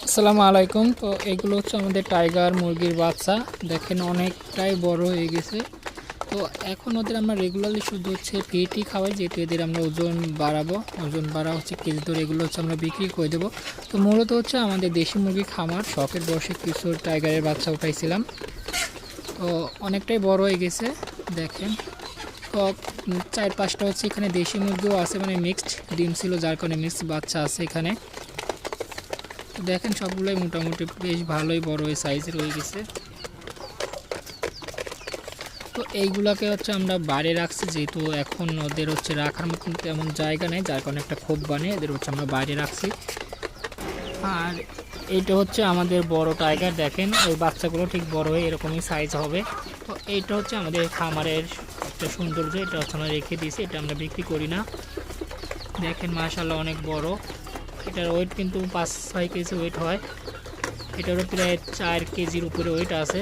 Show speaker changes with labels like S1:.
S1: আসসালামু আলাইকুম। তো এগুলো হচ্ছে আমাদের টাইগার মুরগির বাচ্চা। দেখেন অনেকটাই বড় হয়ে গেছে। তো এখন ওদের আমরা রেগুলারলি শুধু হচ্ছে পেটি খাওয়াই, যেহেতু এদের আমরা ওজন বাড়াবো। ওজন বাড়া হচ্ছে কেজি ধরে এগুলো হচ্ছে আমরা বিক্রি করে দেবো। তো মূলত হচ্ছে আমাদের দেশি মুরগি খামার, শখের বসে কিছু টাইগারের বাচ্চা উঠাইছিলাম। তো অনেকটাই বড় হয়ে গেছে দেখেন। তো 4-5টা হচ্ছে এখানে দেশি মুরগিও আছে, মানে মিক্সড ডিম ছিল, যার কারণে মিক্সড বাচ্চা আছে এখানে। তো দেখেন সবগুলোই মোটামুটি বেশ ভালোই বড় সাইজের হয়ে গেছে। তো এইগুলাকে হচ্ছে আমরা বাইরে রাখছি, যেহেতু এখন ওদের হচ্ছে রাখার মতন তেমন জায়গা নেই, যার কারণে একটা খোপ বানিয়ে এদের হচ্ছে আমরা বাইরে রাখছি। আর এইটা হচ্ছে আমাদের বড় টাইগার। দেখেন ওই বাচ্চাগুলো ঠিক বড় হয়ে এরকমই সাইজ হবে। তো এইটা হচ্ছে আমাদের খামারের একটা সৌন্দর্য, এটা হচ্ছে আমরা রেখে দিয়েছি, এটা আমরা বিক্রি করি না। দেখেন মাশাআল্লাহ অনেক বড়। এটার ওয়েট কিন্তু 5-6 কেজি ওয়েট হয়। এটারও প্রায় 4 কেজির উপরে ওয়েট আছে।